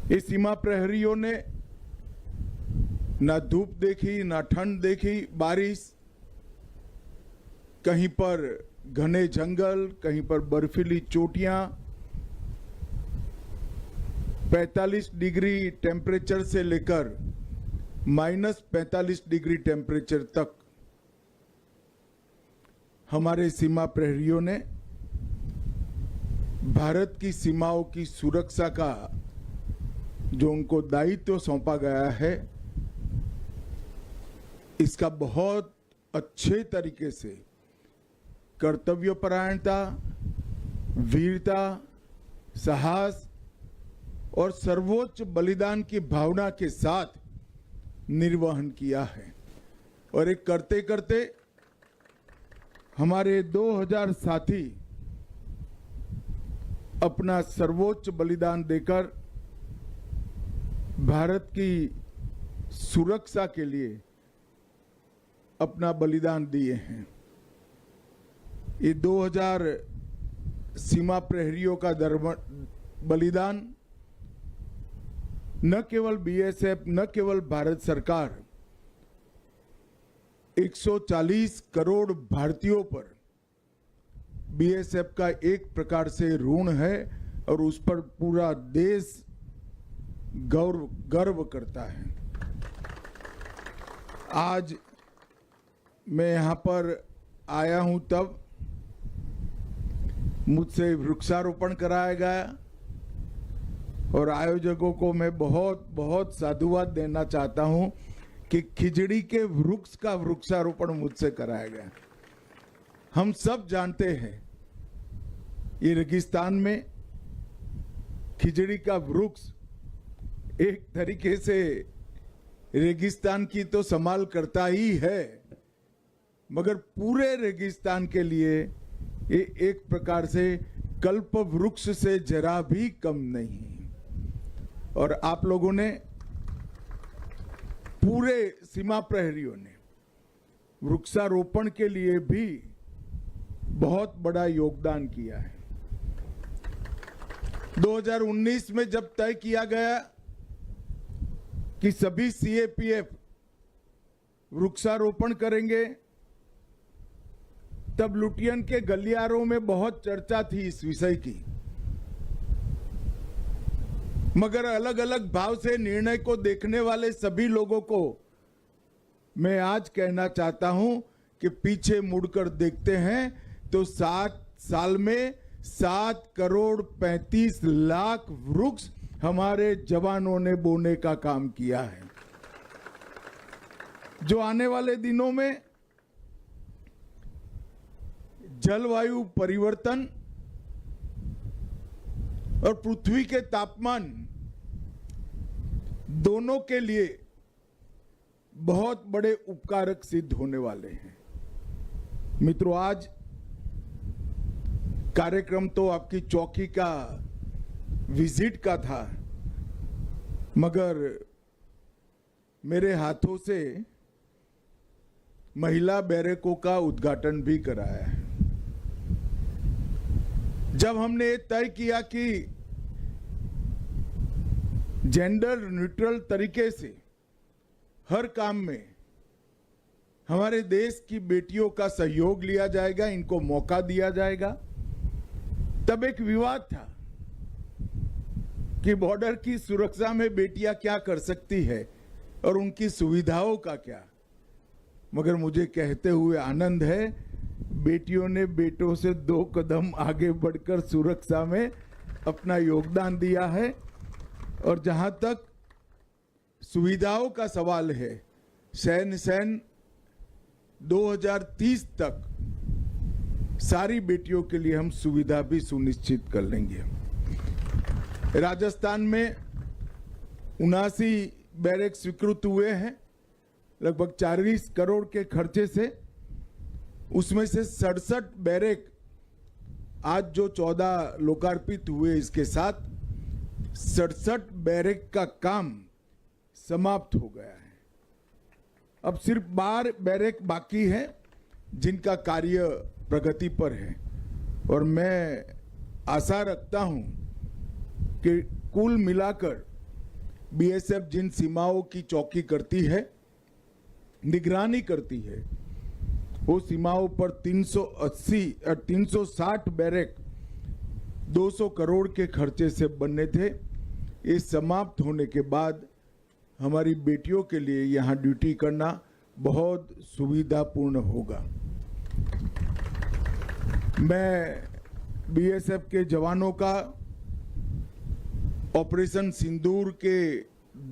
इस सीमा प्रहरियों ने ना धूप देखी, ना ठंड देखी, बारिश, कहीं पर घने जंगल, कहीं पर बर्फीली चोटियां, 45 डिग्री टेम्परेचर से लेकर -45 डिग्री टेम्परेचर तक हमारे सीमा प्रहरियों ने भारत की सीमाओं की सुरक्षा का जो उनको दायित्व सौंपा गया है, इसका बहुत अच्छे तरीके से कर्तव्यपरायणता, वीरता, साहस और सर्वोच्च बलिदान की भावना के साथ निर्वहन किया है। और एक करते करते हमारे 2000 साथी अपना सर्वोच्च बलिदान देकर भारत की सुरक्षा के लिए अपना बलिदान दिए हैं। ये 2000 सीमा प्रहरियों का बलिदान न केवल बीएसएफ, न केवल भारत सरकार, 140 करोड़ भारतीयों पर बीएसएफ का एक प्रकार से ऋण है और उस पर पूरा देश गर्व करता है। आज मैं यहाँ पर आया हूँ तब मुझसे वृक्षारोपण कराया गया और आयोजकों को मैं बहुत बहुत साधुवाद देना चाहता हूँ कि खिजड़ी के वृक्ष का वृक्षारोपण मुझसे कराया गया। हम सब जानते हैं ये रेगिस्तान में खिजड़ी का वृक्ष एक तरीके से रेगिस्तान की तो संभाल करता ही है, मगर पूरे रेगिस्तान के लिए ये एक प्रकार से कल्प वृक्ष से जरा भी कम नहीं। और आप लोगों ने, पूरे सीमा प्रहरियों ने वृक्षारोपण के लिए भी बहुत बड़ा योगदान किया है। 2019 में जब तय किया गया कि सभी सीएपीएफ वृक्षारोपण करेंगे, तब लुटियन के गलियारों में बहुत चर्चा थी इस विषय की, मगर अलग अलग भाव से निर्णय को देखने वाले सभी लोगों को मैं आज कहना चाहता हूं कि पीछे मुड़कर देखते हैं तो 7 साल में 7 करोड़ 35 लाख वृक्ष हमारे जवानों ने बोने का काम किया है, जो आने वाले दिनों में जलवायु परिवर्तन और पृथ्वी के तापमान दोनों के लिए बहुत बड़े उपकारक सिद्ध होने वाले हैं। मित्रों, आज कार्यक्रम तो आपकी चौकी का विजिट का था, मगर मेरे हाथों से महिला बैरकों का उद्घाटन भी कराया है। जब हमने तय किया कि जेंडर न्यूट्रल तरीके से हर काम में हमारे देश की बेटियों का सहयोग लिया जाएगा, इनको मौका दिया जाएगा, तब एक विवाद था कि बॉर्डर की सुरक्षा में बेटियां क्या कर सकती है और उनकी सुविधाओं का क्या। मगर मुझे कहते हुए आनंद है, बेटियों ने बेटों से 2 कदम आगे बढ़कर सुरक्षा में अपना योगदान दिया है। और जहां तक सुविधाओं का सवाल है, सैन्य 2030 तक सारी बेटियों के लिए हम सुविधा भी सुनिश्चित कर लेंगे। राजस्थान में 79 बैरक स्वीकृत हुए हैं, लगभग 40 करोड़ के खर्चे से। उसमें से 67 बैरक आज जो 14 लोकार्पित हुए, इसके साथ 67 बैरक का काम समाप्त हो गया है। अब सिर्फ 12 बैरक बाकी हैं जिनका कार्य प्रगति पर है, और मैं आशा रखता हूं कि कुल मिलाकर बीएसएफ जिन सीमाओं की चौकी करती है, निगरानी करती है, वो सीमाओं पर 360 बैरक 200 करोड़ के खर्चे से बनने थे। ये समाप्त होने के बाद हमारी बेटियों के लिए यहाँ ड्यूटी करना बहुत सुविधापूर्ण होगा। मैं बीएसएफ के जवानों का ऑपरेशन सिंदूर के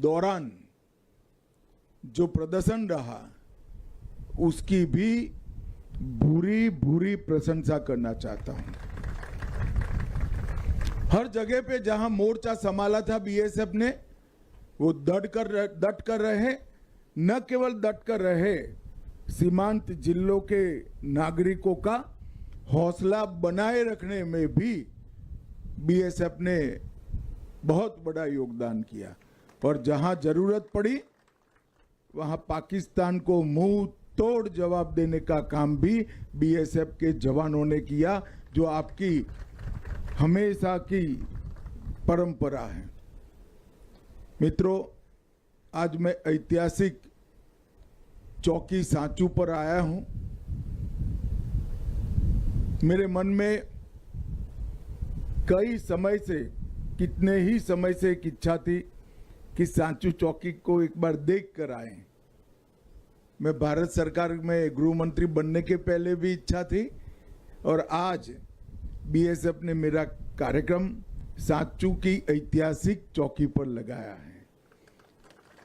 दौरान जो प्रदर्शन रहा, उसकी भी भूरी भूरी प्रशंसा करना चाहता हूं। हर जगह पे जहां मोर्चा संभाला था बीएसएफ ने, वो डट कर रहे, न केवल डट कर रहे, सीमांत जिलों के नागरिकों का हौसला बनाए रखने में भी बीएसएफ ने बहुत बड़ा योगदान किया। और जहां जरूरत पड़ी वहां पाकिस्तान को मुंह तोड़ जवाब देने का काम भी बीएसएफ के जवानों ने किया, जो आपकी हमेशा की परंपरा है। मित्रों, आज मैं ऐतिहासिक चौकी सांचू पर आया हूं। मेरे मन में कितने ही समय से एक इच्छा थी कि सांचू चौकी को एक बार देख कर आए। मैं भारत सरकार में गृह मंत्री बनने के पहले भी इच्छा थी, और आज बीएसएफ ने मेरा कार्यक्रम सांचू की ऐतिहासिक चौकी पर लगाया है।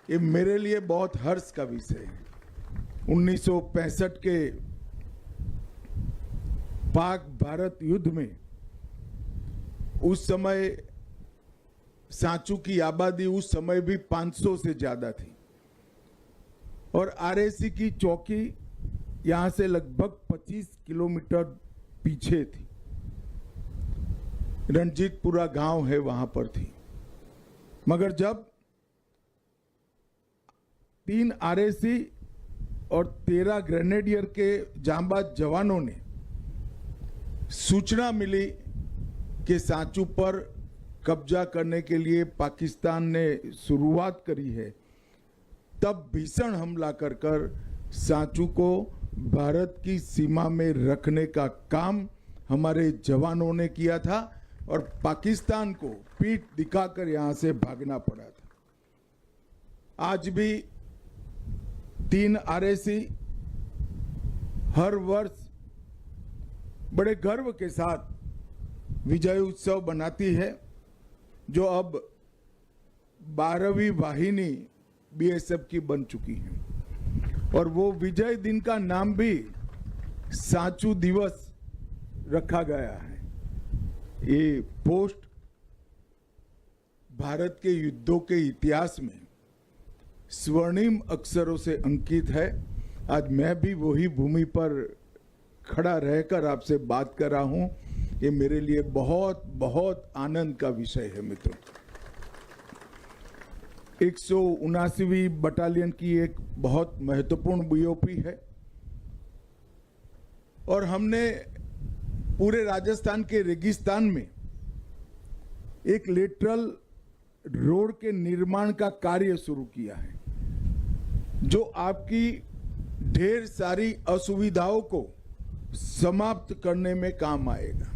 ये मेरे लिए बहुत हर्ष का विषय है। 1965 के पाक भारत युद्ध में उस समय सांचू की आबादी उस समय भी 500 से ज्यादा थी, और आरएसी की चौकी यहां से लगभग 25 किलोमीटर पीछे थी। रणजीतपुरा गांव है, वहां पर थी। मगर जब 3 आरएसी और 13 ग्रेनेडियर के जांबाज जवानों ने सूचना मिली कि सांचू पर कब्जा करने के लिए पाकिस्तान ने शुरुआत करी है, तब भीषण हमला कर सांचू को भारत की सीमा में रखने का काम हमारे जवानों ने किया था, और पाकिस्तान को पीठ दिखाकर यहां से भागना पड़ा था। आज भी 3 आरएसी हर वर्ष बड़े गर्व के साथ विजय उत्सव बनाती है, जो अब 12वीं वाहिनी बीएसएफ की बन चुकी है। और वो विजय दिन का नाम भी सांचू दिवस रखा गया है। ये पोस्ट भारत के युद्धों के इतिहास में स्वर्णिम अक्षरों से अंकित है। आज मैं भी वही भूमि पर खड़ा रहकर आपसे बात कर रहा हूं। ये मेरे लिए बहुत बहुत आनंद का विषय है। मित्रों, 179वीं बटालियन की एक बहुत महत्वपूर्ण बीओपी है, और हमने पूरे राजस्थान के रेगिस्तान में एक लेटरल रोड के निर्माण का कार्य शुरू किया है, जो आपकी ढेर सारी असुविधाओं को समाप्त करने में काम आएगा।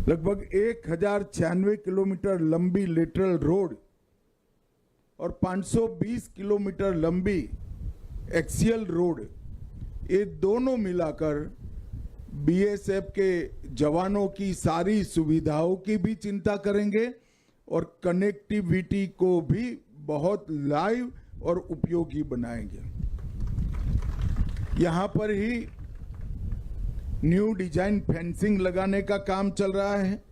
लगभग 1096 किलोमीटर लंबी लेटरल रोड और 520 किलोमीटर लंबी एक्सियल रोड, ये दोनों मिलाकर बीएसएफ के जवानों की सारी सुविधाओं की भी चिंता करेंगे, और कनेक्टिविटी को भी बहुत लाइव और उपयोगी बनाएंगे। यहां पर ही न्यू डिजाइन फेंसिंग लगाने का काम चल रहा है,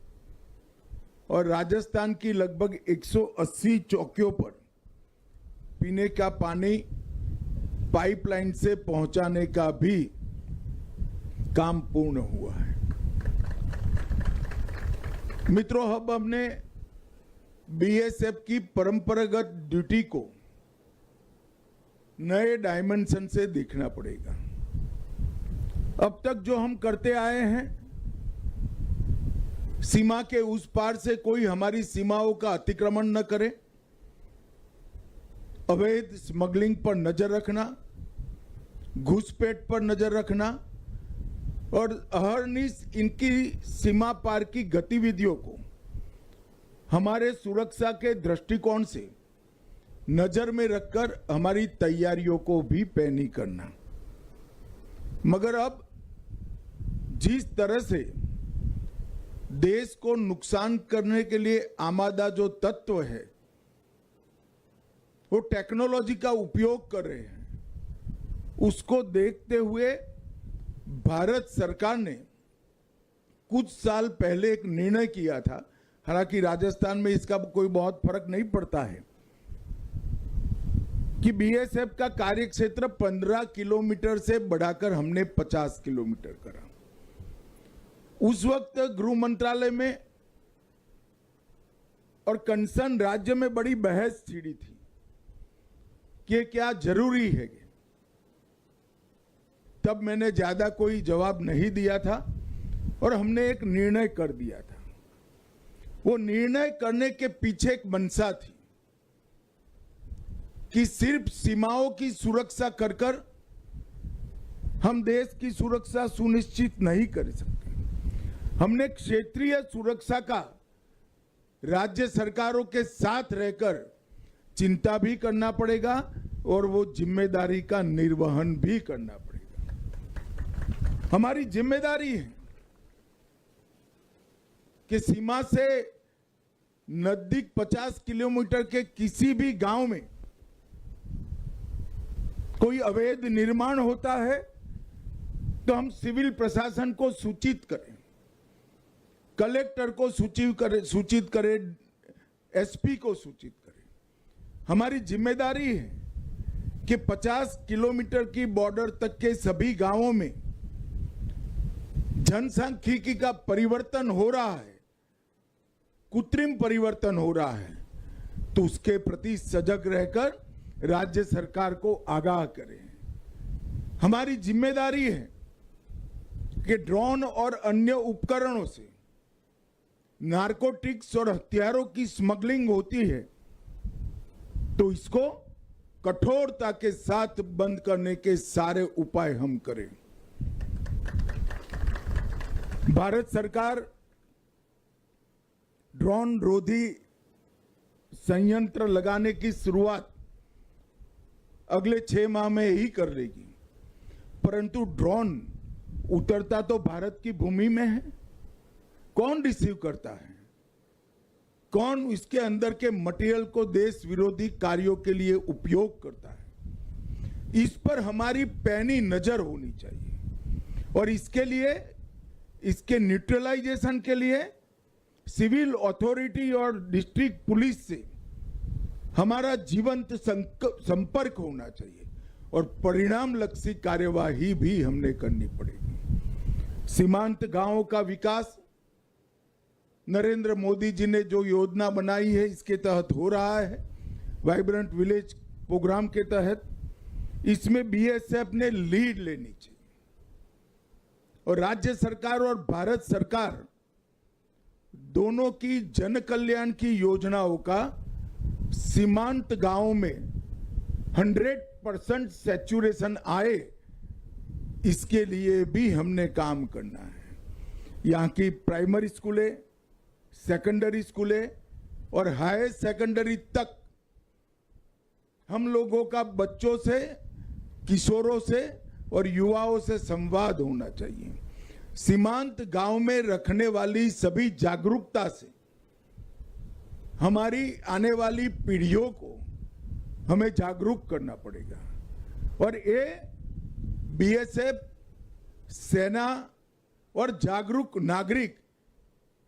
और राजस्थान की लगभग 180 चौकियों पर पीने का पानी पाइपलाइन से पहुंचाने का भी काम पूर्ण हुआ है। मित्रों, अब हमने बीएसएफ की परंपरागत ड्यूटी को नए डायमेंशन से देखना पड़ेगा। अब तक जो हम करते आए हैं, सीमा के उस पार से कोई हमारी सीमाओं का अतिक्रमण न करे, अवैध स्मगलिंग पर नजर रखना, घुसपैठ पर नजर रखना और अहरनिश इनकी सीमा पार की गतिविधियों को हमारे सुरक्षा के दृष्टिकोण से नजर में रखकर हमारी तैयारियों को भी पैनी करना। मगर अब जिस तरह से देश को नुकसान करने के लिए आमादा जो तत्व है वो टेक्नोलॉजी का उपयोग कर रहे हैं, उसको देखते हुए भारत सरकार ने कुछ साल पहले एक निर्णय किया था, हालांकि राजस्थान में इसका कोई बहुत फर्क नहीं पड़ता है, कि बीएसएफ का कार्यक्षेत्र 15 किलोमीटर से बढ़ाकर हमने 50 किलोमीटर करा। उस वक्त गृह मंत्रालय में और कंसर्न राज्य में बड़ी बहस छिड़ी थी कि क्या जरूरी है। तब मैंने ज्यादा कोई जवाब नहीं दिया था और हमने एक निर्णय कर दिया था। वो निर्णय करने के पीछे एक मंशा थी कि सिर्फ सीमाओं की सुरक्षा कर कर हम देश की सुरक्षा सुनिश्चित नहीं कर सकते। हमने क्षेत्रीय सुरक्षा का राज्य सरकारों के साथ रहकर चिंता भी करना पड़ेगा और वो जिम्मेदारी का निर्वहन भी करना पड़ेगा। हमारी जिम्मेदारी है कि सीमा से नजदीक 50 किलोमीटर के किसी भी गांव में कोई अवैध निर्माण होता है तो हम सिविल प्रशासन को सूचित करें, कलेक्टर को सूचित करें, एसपी को सूचित करें। हमारी जिम्मेदारी है कि 50 किलोमीटर की बॉर्डर तक के सभी गांवों में जनसांख्यिकी का परिवर्तन हो रहा है, कृत्रिम परिवर्तन हो रहा है, तो उसके प्रति सजग रहकर राज्य सरकार को आगाह करें। हमारी जिम्मेदारी है कि ड्रोन और अन्य उपकरणों से नारकोटिक्स और हथियारों की स्मगलिंग होती है तो इसको कठोरता के साथ बंद करने के सारे उपाय हम करें। भारत सरकार ड्रोन रोधी संयंत्र लगाने की शुरुआत अगले 6 माह में ही कर लेगी, परंतु ड्रोन उतरता तो भारत की भूमि में है। कौन रिसीव करता है, कौन इसके अंदर के मटेरियल को देश विरोधी कार्यों के लिए उपयोग करता है, इस पर हमारी पैनी नजर होनी चाहिए। और इसके लिए, इसके न्यूट्रलाइजेशन के लिए सिविल अथॉरिटी और डिस्ट्रिक्ट पुलिस से हमारा जीवंत संपर्क होना चाहिए और परिणाम लक्षी कार्यवाही भी हमने करनी पड़ेगी। सीमांत गांवों का विकास नरेंद्र मोदी जी ने जो योजना बनाई है इसके तहत हो रहा है, वाइब्रेंट विलेज प्रोग्राम के तहत। इसमें बीएसएफ ने लीड लेनी चाहिए और राज्य सरकार और भारत सरकार दोनों की जन कल्याण की योजनाओं का सीमांत गांवों में 100% सैचुरेशन आए, इसके लिए भी हमने काम करना है। यहाँ की प्राइमरी स्कूलें, सेकेंडरी स्कूलें और हायर सेकेंडरी तक हम लोगों का बच्चों से, किशोरों से और युवाओं से संवाद होना चाहिए। सीमांत गांव में रखने वाली सभी जागरूकता से हमारी आने वाली पीढ़ियों को हमें जागरूक करना पड़ेगा और ये बीएसएफ, सेना और जागरूक नागरिक,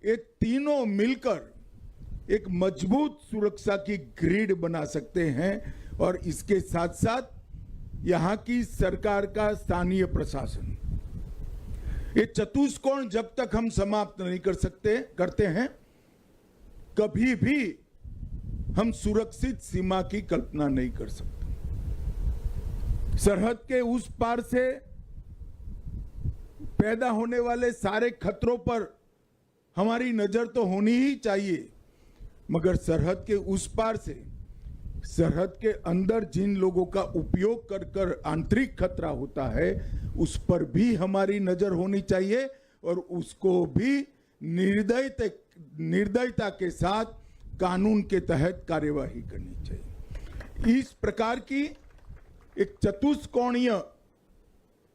ये तीनों मिलकर एक मजबूत सुरक्षा की ग्रिड बना सकते हैं। और इसके साथ साथ यहाँ की सरकार का स्थानीय प्रशासन, ये चतुष्कोण जब तक हम समाप्त नहीं करते हैं, कभी भी हम सुरक्षित सीमा की कल्पना नहीं कर सकते। सरहद के उस पार से पैदा होने वाले सारे खतरों पर हमारी नजर तो होनी ही चाहिए, मगर सरहद के उस पार से सरहद के अंदर जिन लोगों का उपयोग कर कर आंतरिक खतरा होता है, उस पर भी हमारी नजर होनी चाहिए और उसको भी निर्दयता के साथ कानून के तहत कार्यवाही करनी चाहिए। इस प्रकार की एक चतुष्कोणीय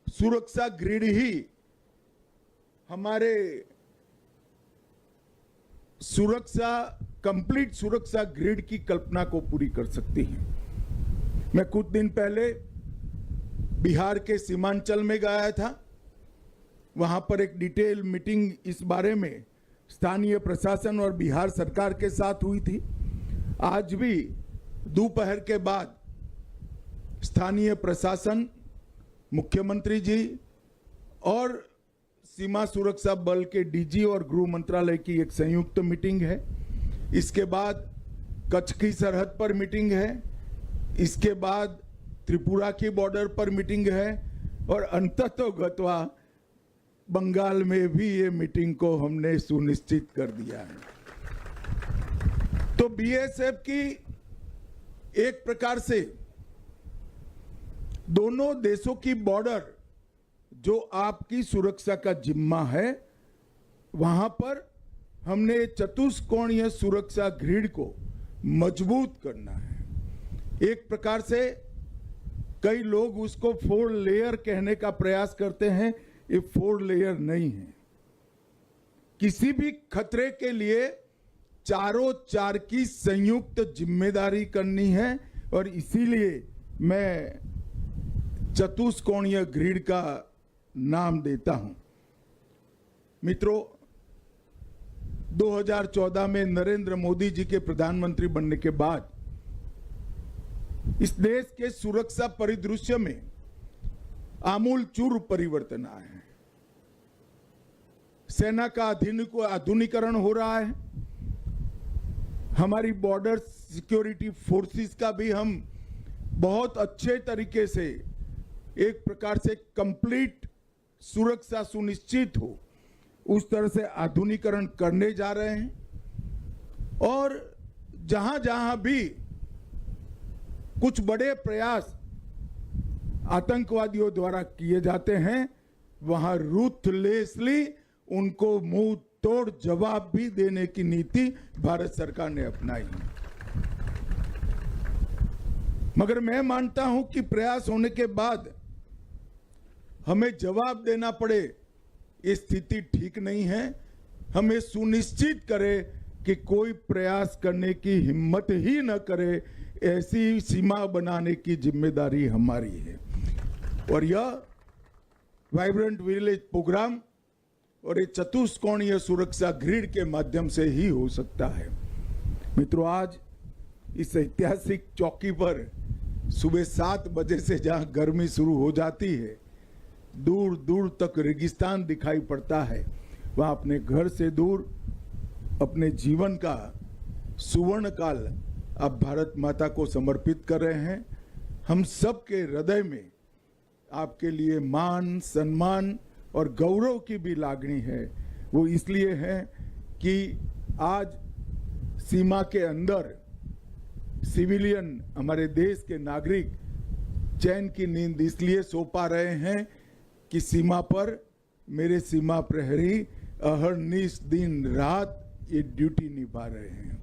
सुरक्षा ग्रिड ही हमारे कंप्लीट सुरक्षा ग्रिड की कल्पना को पूरी कर सकती है। मैं कुछ दिन पहले बिहार के सीमांचल में गया था। वहां पर एक डिटेल मीटिंग इस बारे में स्थानीय प्रशासन और बिहार सरकार के साथ हुई थी। आज भी दोपहर के बाद स्थानीय प्रशासन, मुख्यमंत्री जी और सीमा सुरक्षा बल के डीजी और गृह मंत्रालय की एक संयुक्त मीटिंग है। इसके बाद कच्छ की सरहद पर मीटिंग है। इसके बाद त्रिपुरा की बॉर्डर पर मीटिंग है और अंततोगत्वा बंगाल में भी ये मीटिंग को हमने सुनिश्चित कर दिया है। तो बीएसएफ की एक प्रकार से दोनों देशों की बॉर्डर जो आपकी सुरक्षा का जिम्मा है, वहां पर हमने चतुष्कोणीय सुरक्षा ग्रिड को मजबूत करना है। एक प्रकार से कई लोग उसको 4 लेयर कहने का प्रयास करते हैं। ये 4 लेयर नहीं है। किसी भी खतरे के लिए चारों चार की संयुक्त जिम्मेदारी करनी है और इसीलिए मैं चतुष्कोणीय ग्रिड का नाम देता हूं। मित्रों, 2014 में नरेंद्र मोदी जी के प्रधानमंत्री बनने के बाद इस देश के सुरक्षा परिदृश्य में आमूलचूल परिवर्तन आए हैं। सेना का आधुनिकीकरण हो रहा है। हमारी बॉर्डर सिक्योरिटी फोर्सेस का भी हम बहुत अच्छे तरीके से एक प्रकार से कंप्लीट सुरक्षा सुनिश्चित हो उस तरह से आधुनिकीकरण करने जा रहे हैं। और जहां जहां भी कुछ बड़े प्रयास आतंकवादियों द्वारा किए जाते हैं, वहां रूथलेसली उनको मुंह तोड़ जवाब भी देने की नीति भारत सरकार ने अपनाई है। मगर मैं मानता हूं कि प्रयास होने के बाद हमें जवाब देना पड़े, ये स्थिति ठीक नहीं है। हमें सुनिश्चित करें कि कोई प्रयास करने की हिम्मत ही न करे, ऐसी सीमा बनाने की जिम्मेदारी हमारी है। और यह वाइब्रेंट विलेज प्रोग्राम और ये चतुष्कोणीय सुरक्षा ग्रिड के माध्यम से ही हो सकता है। मित्रों, आज इस ऐतिहासिक चौकी पर सुबह 7 बजे से जहां गर्मी शुरू हो जाती है, दूर दूर तक रेगिस्तान दिखाई पड़ता है। वहां अपने घर से दूर अपने जीवन का सुवर्ण काल आप भारत माता को समर्पित कर रहे हैं। हम सबके हृदय में आपके लिए मान, सम्मान और गौरव की भी लागणी है। वो इसलिए है कि आज सीमा के अंदर सिविलियन, हमारे देश के नागरिक चैन की नींद इसलिए सो पा रहे हैं कि सीमा पर मेरे सीमा प्रहरी अहर्निश दिन रात ये ड्यूटी निभा रहे हैं।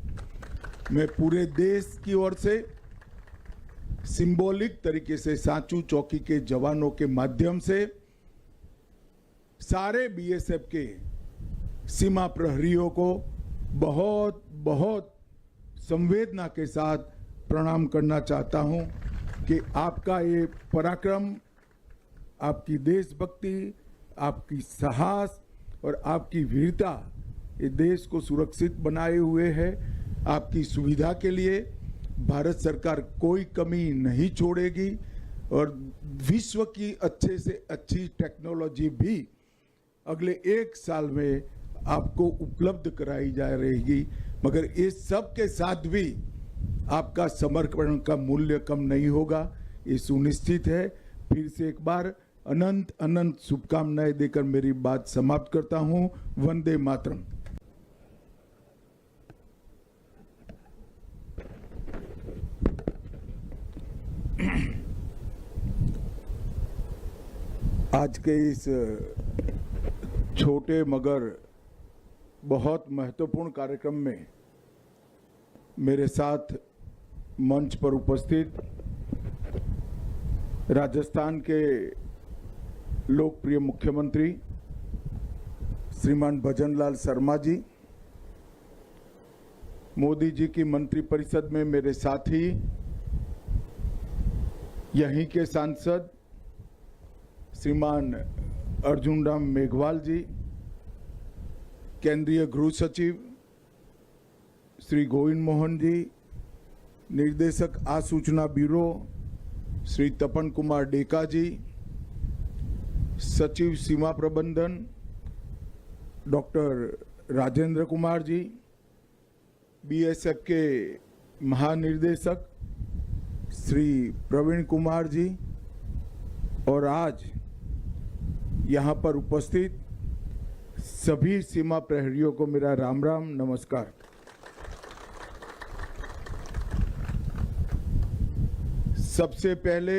मैं पूरे देश की ओर से सिंबॉलिक तरीके से सांचू चौकी के जवानों के माध्यम से सारे बीएसएफ के सीमा प्रहरियों को बहुत बहुत संवेदना के साथ प्रणाम करना चाहता हूं कि आपका ये पराक्रम, आपकी देशभक्ति, आपकी साहस और आपकी वीरता ये देश को सुरक्षित बनाए हुए है। आपकी सुविधा के लिए भारत सरकार कोई कमी नहीं छोड़ेगी और विश्व की अच्छे से अच्छी टेक्नोलॉजी भी अगले 1 साल में आपको उपलब्ध कराई जा रहेगी। मगर इस सब के साथ भी आपका समर्पण का मूल्य कम नहीं होगा, ये सुनिश्चित है। फिर से एक बार अनंत अनंत शुभकामनाएं देकर मेरी बात समाप्त करता हूं। वंदे मातरम। आज के इस छोटे मगर बहुत महत्वपूर्ण कार्यक्रम में मेरे साथ मंच पर उपस्थित राजस्थान के लोकप्रिय मुख्यमंत्री श्रीमान भजनलाल शर्मा जी, मोदी जी की मंत्रिपरिषद में मेरे साथी, यहीं के सांसद श्रीमान अर्जुन राम मेघवाल जी, केंद्रीय गृह सचिव श्री गोविंद मोहन जी, निर्देशक आसूचना ब्यूरो श्री तपन कुमार डेका जी, सचिव सीमा प्रबंधन डॉक्टर राजेंद्र कुमार जी, बीएसएफ के महानिर्देशक श्री प्रवीण कुमार जी और आज यहाँ पर उपस्थित सभी सीमा प्रहरियों को मेरा राम राम नमस्कार। सबसे पहले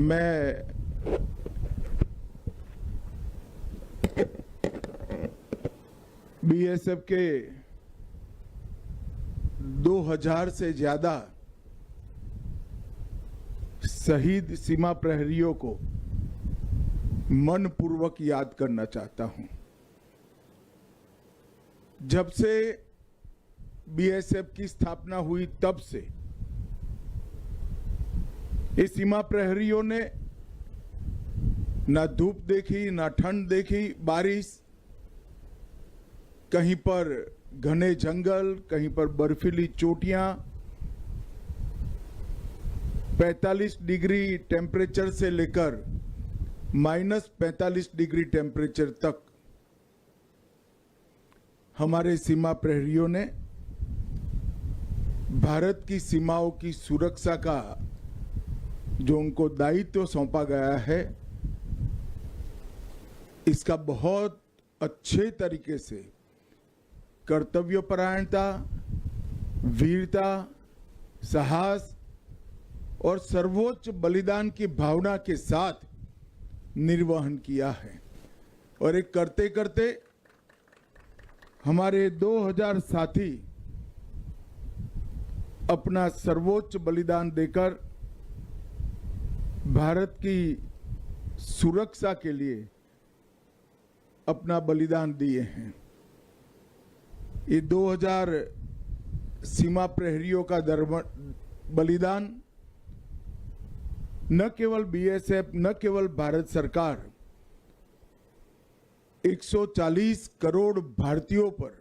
मैं बीएसएफ के 2000 से ज्यादा शहीद सीमा प्रहरियों को मनपूर्वक याद करना चाहता हूं। जब से बीएसएफ की स्थापना हुई तब से इस सीमा प्रहरियों ने ना धूप देखी, ना ठंड देखी, बारिश, कहीं पर घने जंगल, कहीं पर बर्फीली चोटियां, 45 डिग्री टेम्परेचर से लेकर -45 डिग्री टेम्परेचर तक हमारे सीमा प्रहरियों ने भारत की सीमाओं की सुरक्षा का जो उनको दायित्व सौंपा गया है, इसका बहुत अच्छे तरीके से कर्तव्यपरायणता, वीरता, साहस और सर्वोच्च बलिदान की भावना के साथ निर्वहन किया है। और एक करते करते हमारे 2000 साथी अपना सर्वोच्च बलिदान देकर भारत की सुरक्षा के लिए अपना बलिदान दिए हैं। ये 2000 सीमा प्रहरियों का बलिदान न केवल बीएसएफ, न केवल भारत सरकार, 140 करोड़ भारतीयों पर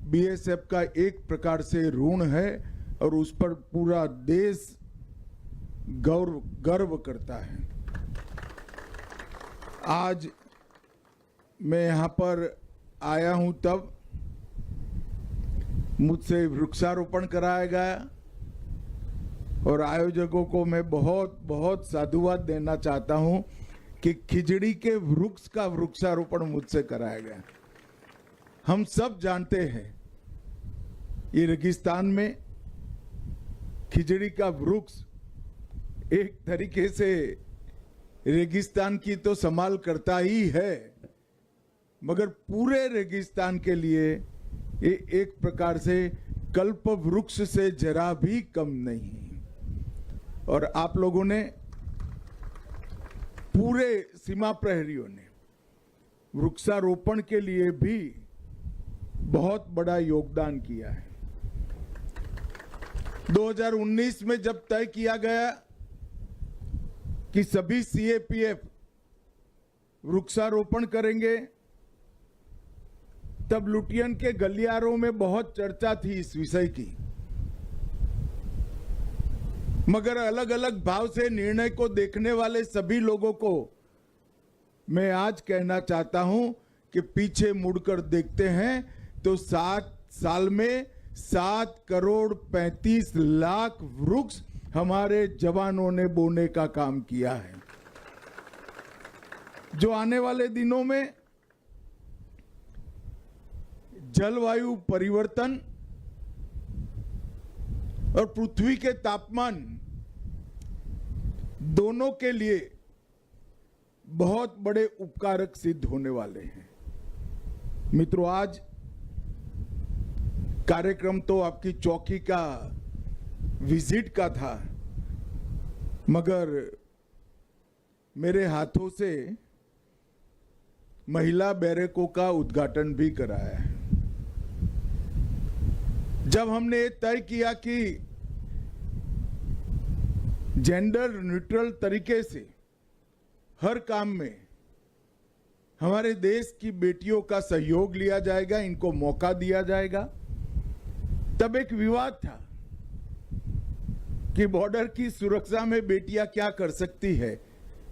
बीएसएफ का एक प्रकार से ऋण है और उस पर पूरा देश गर्व करता है। आज मैं यहां पर आया हूं तब मुझसे वृक्षारोपण कराया गया और आयोजकों को मैं बहुत बहुत साधुवाद देना चाहता हूं कि खिजड़ी के वृक्ष का वृक्षारोपण मुझसे कराया गया। हम सब जानते हैं ये रेगिस्तान में खिजड़ी का वृक्ष एक तरीके से रेगिस्तान की तो संभाल करता ही है, मगर पूरे रेगिस्तान के लिए ये एक प्रकार से कल्प वृक्ष से जरा भी कम नहीं। और आप लोगों ने, पूरे सीमा प्रहरियों ने वृक्षारोपण के लिए भी बहुत बड़ा योगदान किया है। 2019 में जब तय किया गया कि सभी सीएपीएफ वृक्षारोपण करेंगे, तब लुटियन के गलियारों में बहुत चर्चा थी इस विषय की, मगर अलग अलग भाव से निर्णय को देखने वाले सभी लोगों को मैं आज कहना चाहता हूं कि पीछे मुड़कर देखते हैं तो 7 साल में 7 करोड़ 35 लाख वृक्ष हमारे जवानों ने बोने का काम किया है, जो आने वाले दिनों में जलवायु परिवर्तन और पृथ्वी के तापमान दोनों के लिए बहुत बड़े उपकारक सिद्ध होने वाले हैं। मित्रों, आज कार्यक्रम तो आपकी चौकी का विजिट का था, मगर मेरे हाथों से महिला बैरकों का उद्घाटन भी कराया है। जब हमने तय किया कि जेंडर न्यूट्रल तरीके से हर काम में हमारे देश की बेटियों का सहयोग लिया जाएगा, इनको मौका दिया जाएगा, तब एक विवाद था कि बॉर्डर की सुरक्षा में बेटियां क्या कर सकती है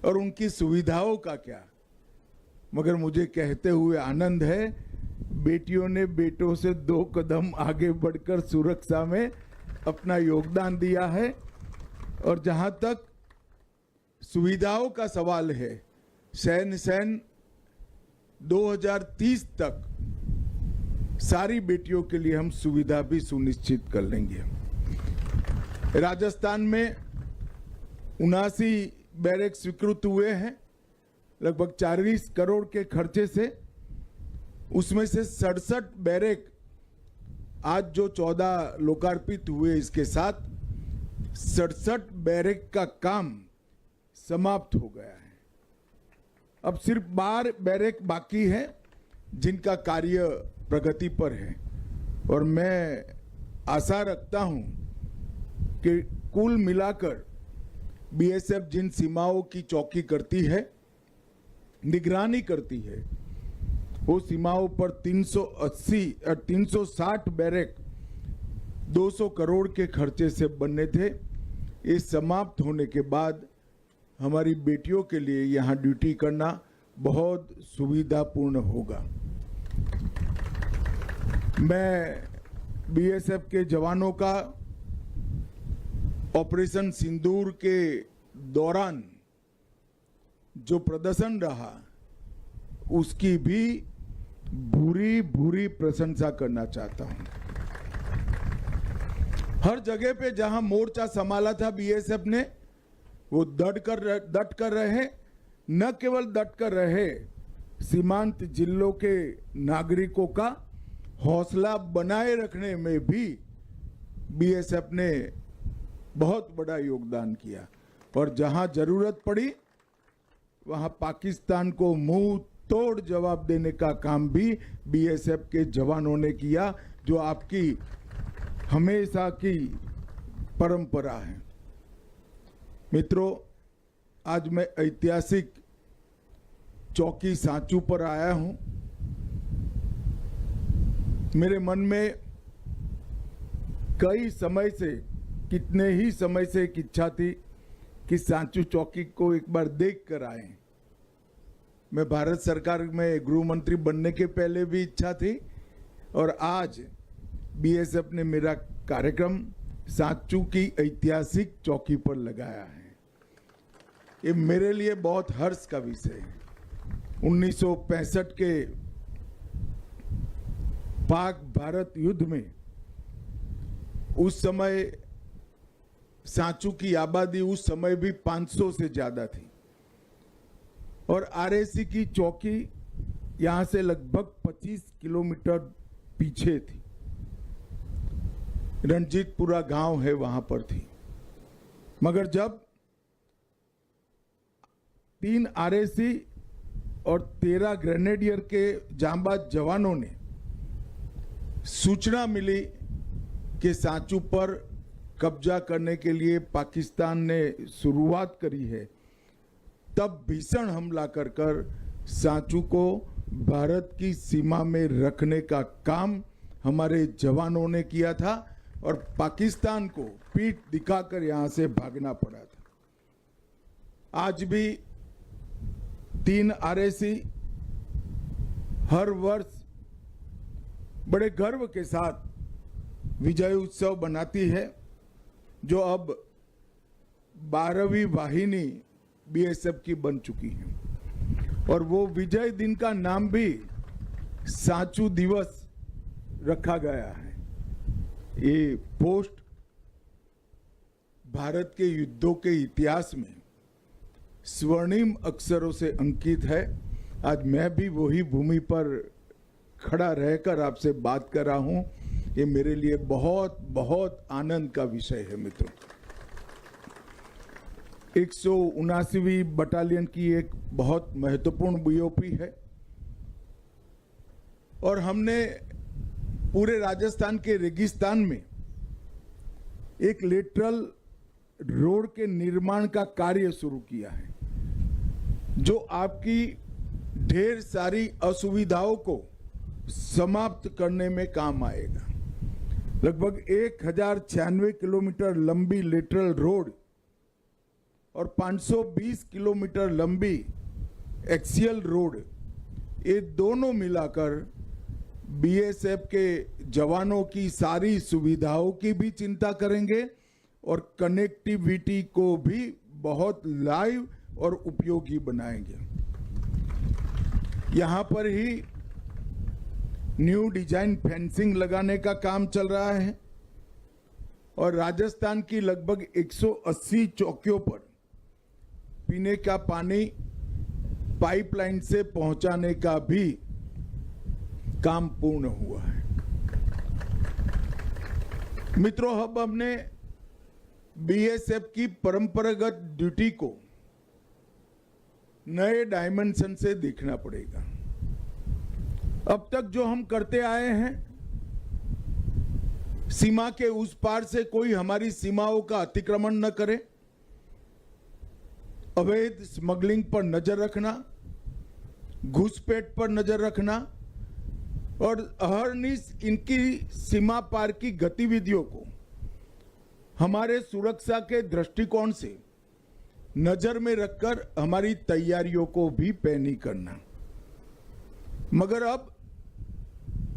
और उनकी सुविधाओं का क्या। मगर मुझे कहते हुए आनंद है, बेटियों ने बेटों से 2 कदम आगे बढ़कर सुरक्षा में अपना योगदान दिया है। और जहां तक सुविधाओं का सवाल है, सैन 2030 तक सारी बेटियों के लिए हम सुविधा भी सुनिश्चित कर लेंगे। राजस्थान में 79 बैरक स्वीकृत हुए हैं, लगभग 40 करोड़ के खर्चे से। उसमें से 67 बैरक आज जो 14 लोकार्पित हुए, इसके साथ 67 बैरक का काम समाप्त हो गया है। अब सिर्फ 12 बैरक बाकी है जिनका कार्य प्रगति पर है। और मैं आशा रखता हूं कि कुल मिलाकर बीएसएफ जिन सीमाओं की चौकी करती है, निगरानी करती है, वो सीमाओं पर 380 और 360 बैरक 200 करोड़ के खर्चे से बनने थे। ये समाप्त होने के बाद हमारी बेटियों के लिए यहां ड्यूटी करना बहुत सुविधापूर्ण होगा। मैं बीएसएफ के जवानों का ऑपरेशन सिंदूर के दौरान जो प्रदर्शन रहा, उसकी भी भूरी प्रशंसा करना चाहता हूं। हर जगह पे जहां मोर्चा संभाला था बीएसएफ ने, वो डट कर रहे, न केवल डट कर रहे, सीमांत जिलों के नागरिकों का हौसला बनाए रखने में भी बीएसएफ ने बहुत बड़ा योगदान किया। और जहां जरूरत पड़ी वहां पाकिस्तान को मुंह तोड़ जवाब देने का काम भी बीएसएफ के जवानों ने किया, जो आपकी हमेशा की परंपरा है। मित्रों, आज मैं ऐतिहासिक चौकी सांचू पर आया हूं। मेरे मन में कितने ही समय से एक इच्छा थी कि सांचू चौकी को एक बार देख कर आए। मैं भारत सरकार में गृह मंत्री बनने के पहले भी इच्छा थी, और आज बीएसएफ ने मेरा कार्यक्रम सांचू की ऐतिहासिक चौकी पर लगाया है। ये मेरे लिए बहुत हर्ष का विषय है। 1965 के पाक भारत युद्ध में उस समय सांचू की आबादी उस समय भी 500 से ज्यादा थी, और आरएसी की चौकी यहां से लगभग 25 किलोमीटर पीछे थी। रणजीतपुरा गांव है, वहां पर थी। मगर जब 3 आरएसी और 13 ग्रेनेडियर के जांबाज जवानों ने सूचना मिली कि सांचू पर कब्जा करने के लिए पाकिस्तान ने शुरुआत करी है, तब भीषण हमला कर सांचू को भारत की सीमा में रखने का काम हमारे जवानों ने किया था, और पाकिस्तान को पीठ दिखाकर यहां से भागना पड़ा था। आज भी 3 आरएसी हर वर्ष बड़े गर्व के साथ विजय उत्सव बनाती है, जो अब 12वीं वाहिनी बीएसएफ की बन चुकी है। और वो विजय दिन का नाम भी सांचू दिवस रखा गया है। ये पोस्ट भारत के युद्धों के इतिहास में स्वर्णिम अक्षरों से अंकित है। आज मैं भी वही भूमि पर खड़ा रहकर आपसे बात कर रहा हूं। ये मेरे लिए बहुत बहुत आनंद का विषय है मित्रों। 179वीं बटालियन की एक बहुत महत्वपूर्ण बीओपी है और हमने पूरे राजस्थान के रेगिस्तान में एक लेटरल रोड के निर्माण का कार्य शुरू किया है, जो आपकी ढेर सारी असुविधाओं को समाप्त करने में काम आएगा। लगभग 1096 किलोमीटर लंबी लेटरल रोड और 520 किलोमीटर लंबी एक्सियल रोड, ये दोनों मिलाकर बीएसएफ के जवानों की सारी सुविधाओं की भी चिंता करेंगे और कनेक्टिविटी को भी बहुत लाइव और उपयोगी बनाएंगे। यहां पर ही न्यू डिजाइन फेंसिंग लगाने का काम चल रहा है और राजस्थान की लगभग 180 चौकियों पर पीने का पानी पाइपलाइन से पहुंचाने का भी काम पूर्ण हुआ है। मित्रों, अब हमने बीएसएफ की परंपरागत ड्यूटी को नए डायमेंशन से देखना पड़ेगा। अब तक जो हम करते आए हैं, सीमा के उस पार से कोई हमारी सीमाओं का अतिक्रमण न करे, अवैध स्मगलिंग पर नजर रखना, घुसपैठ पर नजर रखना और अहरनिश इनकी सीमा पार की गतिविधियों को हमारे सुरक्षा के दृष्टिकोण से नजर में रखकर हमारी तैयारियों को भी पैनी करना। मगर अब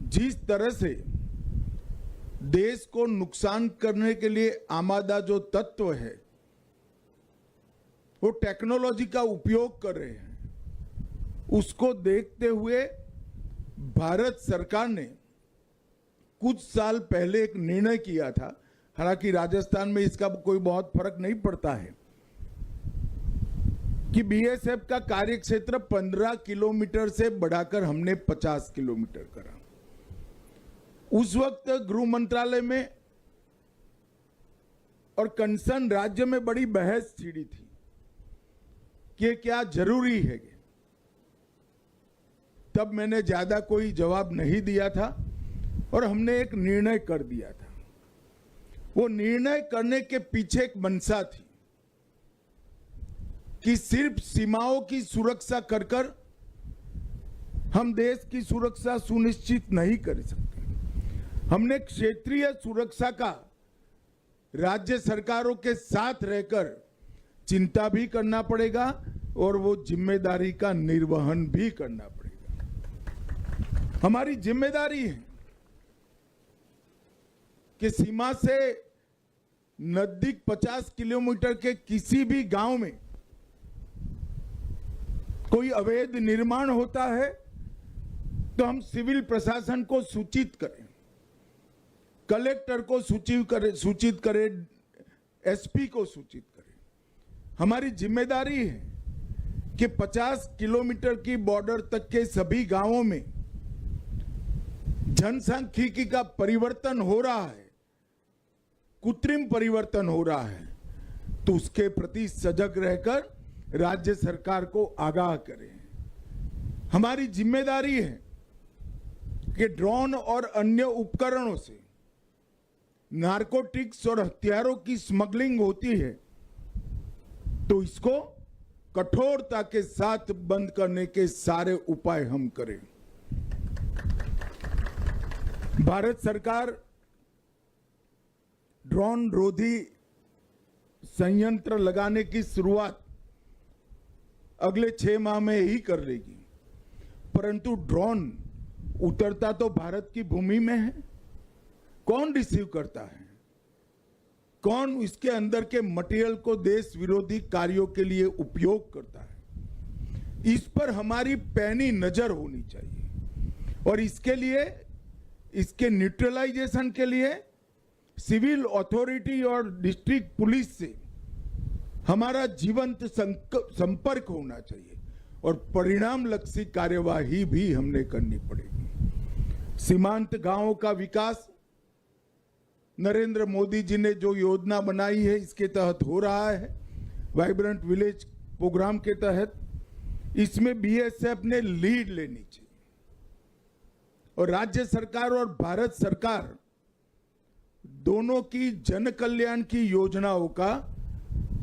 जिस तरह से देश को नुकसान करने के लिए आमादा जो तत्व है वो टेक्नोलॉजी का उपयोग कर रहे हैं, उसको देखते हुए भारत सरकार ने कुछ साल पहले एक निर्णय किया था। हालांकि राजस्थान में इसका कोई बहुत फर्क नहीं पड़ता है कि बीएसएफ का कार्यक्षेत्र 15 किलोमीटर से बढ़ाकर हमने 50 किलोमीटर करा। उस वक्त गृह मंत्रालय में और कंसर्न राज्य में बड़ी बहस छिड़ी थी कि क्या जरूरी है। तब मैंने ज्यादा कोई जवाब नहीं दिया था और हमने एक निर्णय कर दिया था। वो निर्णय करने के पीछे एक मंशा थी कि सिर्फ सीमाओं की सुरक्षा कर कर हम देश की सुरक्षा सुनिश्चित नहीं कर सकते। हमने क्षेत्रीय सुरक्षा का राज्य सरकारों के साथ रहकर चिंता भी करना पड़ेगा और वो जिम्मेदारी का निर्वहन भी करना पड़ेगा। हमारी जिम्मेदारी है कि सीमा से नजदीक 50 किलोमीटर के किसी भी गांव में कोई अवैध निर्माण होता है तो हम सिविल प्रशासन को सूचित करें, कलेक्टर को सूचित करें, एसपी को सूचित करें। हमारी जिम्मेदारी है कि 50 किलोमीटर की बॉर्डर तक के सभी गांवों में जनसांख्यिकी का परिवर्तन हो रहा है, कृत्रिम परिवर्तन हो रहा है, तो उसके प्रति सजग रहकर राज्य सरकार को आगाह करें। हमारी जिम्मेदारी है कि ड्रोन और अन्य उपकरणों से नारकोटिक्स और हथियारों की स्मगलिंग होती है तो इसको कठोरता के साथ बंद करने के सारे उपाय हम करें। भारत सरकार ड्रोन रोधी संयंत्र लगाने की शुरुआत अगले 6 माह में ही कर लेगी, परंतु ड्रोन उतरता तो भारत की भूमि में है। कौन रिसीव करता है, कौन इसके अंदर के मटेरियल को देश विरोधी कार्यों के लिए उपयोग करता है, इस पर हमारी पैनी नजर होनी चाहिए। और इसके लिए, इसके न्यूट्रलाइजेशन के लिए सिविल अथॉरिटी और डिस्ट्रिक्ट पुलिस से हमारा जीवंत संपर्क होना चाहिए और परिणाम लक्षी कार्यवाही भी हमने करनी पड़ेगी। सीमांत गांवों का विकास नरेंद्र मोदी जी ने जो योजना बनाई है इसके तहत हो रहा है, वाइब्रेंट विलेज प्रोग्राम के तहत। इसमें बीएसएफ ने लीड लेनी चाहिए और राज्य सरकार और भारत सरकार दोनों की जन कल्याण की योजनाओं का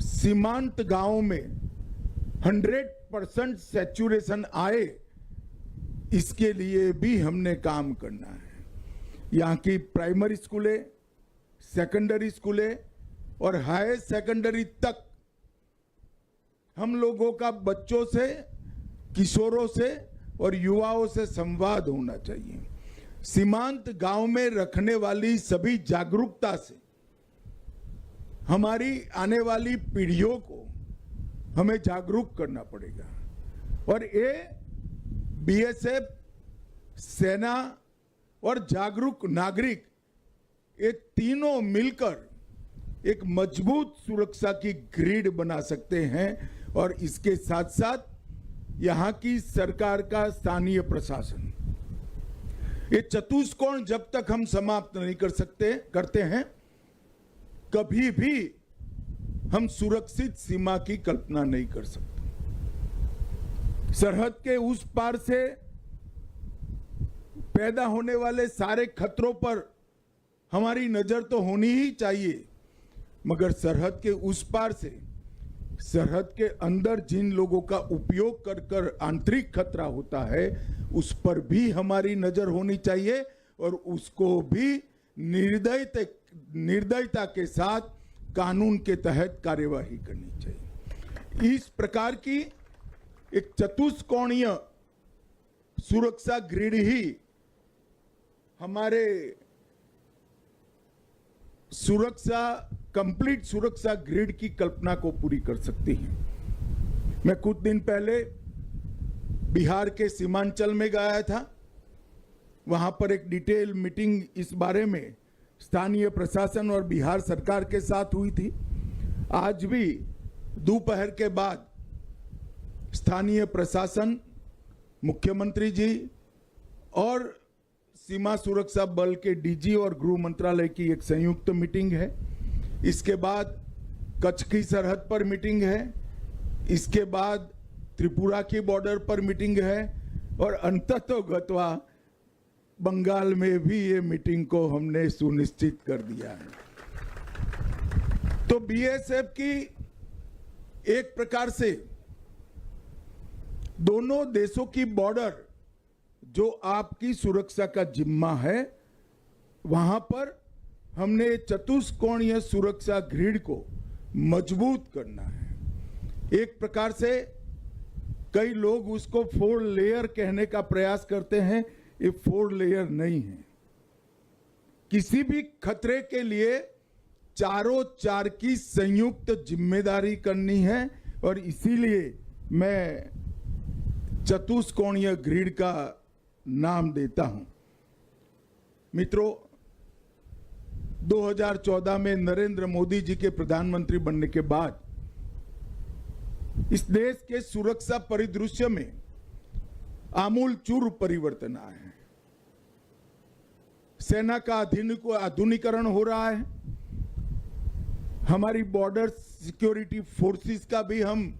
सीमांत गांवों में 100% सैचुरेशन आए, इसके लिए भी हमने काम करना है। यहाँ की प्राइमरी स्कूलें, सेकेंडरी स्कूलें और हायर सेकेंडरी तक हम लोगों का बच्चों से, किशोरों से और युवाओं से संवाद होना चाहिए। सीमांत गांव में रखने वाली सभी जागरूकता से हमारी आने वाली पीढ़ियों को हमें जागरूक करना पड़ेगा और ये बीएसएफ, सेना और जागरूक नागरिक, ये तीनों मिलकर एक मजबूत सुरक्षा की ग्रिड बना सकते हैं। और इसके साथ साथ यहाँ की सरकार का स्थानीय प्रशासन, ये चतुष्कोण जब तक हम समाप्त नहीं करते हैं, कभी भी हम सुरक्षित सीमा की कल्पना नहीं कर सकते। सरहद के उस पार से पैदा होने वाले सारे खतरों पर हमारी नजर तो होनी ही चाहिए, मगर सरहद के उस पार से सरहद के अंदर जिन लोगों का उपयोग कर आंतरिक खतरा होता है उस पर भी हमारी नजर होनी चाहिए और उसको भी निर्दयता के साथ कानून के तहत कार्यवाही करनी चाहिए। इस प्रकार की एक चतुष्कोणीय सुरक्षा ग्रिड ही हमारे कंप्लीट सुरक्षा ग्रिड की कल्पना को पूरी कर सकती है। मैं कुछ दिन पहले बिहार के सीमांचल में गया था, वहां पर एक डिटेल मीटिंग इस बारे में स्थानीय प्रशासन और बिहार सरकार के साथ हुई थी। आज भी दोपहर के बाद स्थानीय प्रशासन, मुख्यमंत्री जी और सीमा सुरक्षा बल के डीजी और गृह मंत्रालय की एक संयुक्त मीटिंग है। इसके बाद कच्छ की सरहद पर मीटिंग है, इसके बाद त्रिपुरा की बॉर्डर पर मीटिंग है और अंततोगत्वा बंगाल में भी ये मीटिंग को हमने सुनिश्चित कर दिया है। तो बीएसएफ की एक प्रकार से दोनों देशों की बॉर्डर जो आपकी सुरक्षा का जिम्मा है, वहां पर हमने चतुष्कोणीय सुरक्षा ग्रिड को मजबूत करना है। एक प्रकार से कई लोग उसको 4 लेयर कहने का प्रयास करते हैं, ये 4 लेयर नहीं है। किसी भी खतरे के लिए चारों चार की संयुक्त जिम्मेदारी करनी है और इसीलिए मैं चतुष्कोणीय ग्रिड का नाम देता हूं। मित्रों, 2014 में नरेंद्र मोदी जी के प्रधानमंत्री बनने के बाद इस देश के सुरक्षा परिदृश्य में आमूलचूल परिवर्तन आए हैं। सेना का आधुनिकीकरण हो रहा है। हमारी बॉर्डर सिक्योरिटी फोर्सेस का भी हम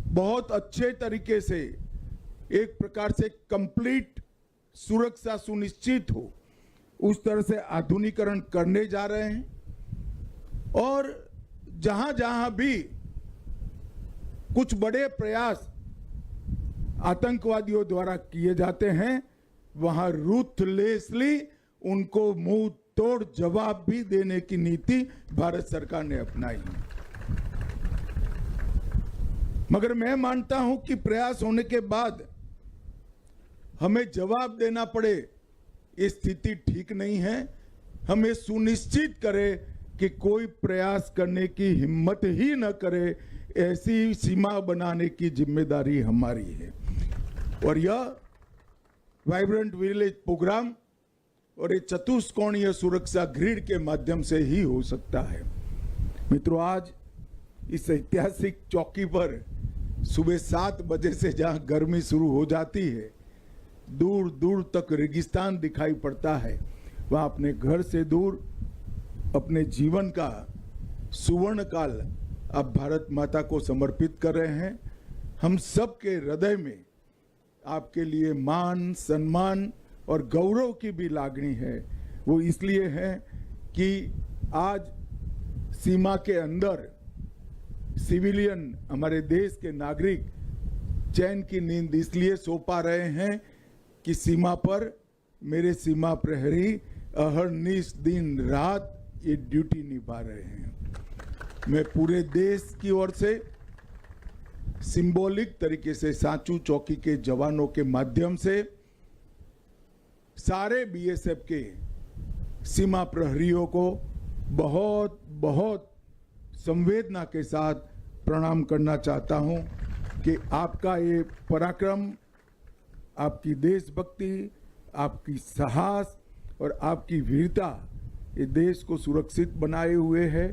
बहुत अच्छे तरीके से एक प्रकार से कंप्लीट सुरक्षा सुनिश्चित हो उस तरह से आधुनिकीकरण करने जा रहे हैं। और जहां जहां भी कुछ बड़े प्रयास आतंकवादियों द्वारा किए जाते हैं, वहां रूथलेसली उनको मुंह तोड़ जवाब भी देने की नीति भारत सरकार ने अपनाई है। मगर मैं मानता हूं कि प्रयास होने के बाद हमें जवाब देना पड़े, ये स्थिति ठीक नहीं है। हमें सुनिश्चित करें कि कोई प्रयास करने की हिम्मत ही न करे, ऐसी सीमा बनाने की जिम्मेदारी हमारी है। और यह वाइब्रेंट विलेज प्रोग्राम और ये चतुष्कोणीय सुरक्षा ग्रिड के माध्यम से ही हो सकता है। मित्रों, आज इस ऐतिहासिक चौकी पर सुबह 7 बजे से जहां गर्मी शुरू हो जाती है, दूर दूर तक रेगिस्तान दिखाई पड़ता है, वहां अपने घर से दूर अपने जीवन का सुवर्ण काल आप भारत माता को समर्पित कर रहे हैं। हम सब के हृदय में आपके लिए मान, सम्मान और गौरव की भी लागणी है। वो इसलिए है कि आज सीमा के अंदर सिविलियन, हमारे देश के नागरिक चैन की नींद इसलिए सो पा रहे हैं कि सीमा पर मेरे सीमा प्रहरी अहर्निश दिन रात ये ड्यूटी निभा रहे हैं। मैं पूरे देश की ओर से सिंबॉलिक तरीके से सांचू चौकी के जवानों के माध्यम से सारे बीएसएफ के सीमा प्रहरियों को बहुत बहुत संवेदना के साथ प्रणाम करना चाहता हूं कि आपका ये पराक्रम, आपकी देशभक्ति, आपकी साहस और आपकी वीरता ये देश को सुरक्षित बनाए हुए है।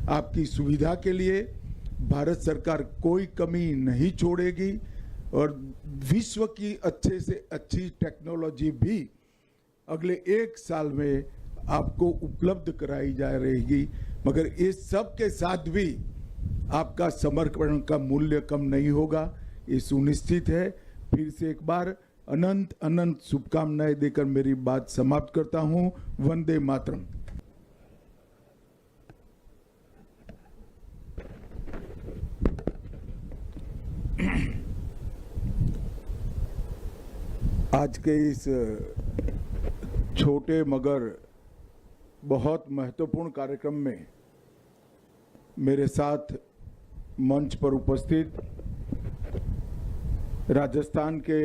आपकी सुविधा के लिए भारत सरकार कोई कमी नहीं छोड़ेगी और विश्व की अच्छे से अच्छी टेक्नोलॉजी भी अगले 1 साल में आपको उपलब्ध कराई जा रहेगी। मगर इस सब के साथ भी आपका समर्पण का मूल्य कम नहीं होगा, ये सुनिश्चित है। फिर से एक बार अनंत अनंत शुभकामनाएं देकर मेरी बात समाप्त करता हूं। वंदे मातरम। आज के इस छोटे मगर बहुत महत्वपूर्ण कार्यक्रम में मेरे साथ मंच पर उपस्थित राजस्थान के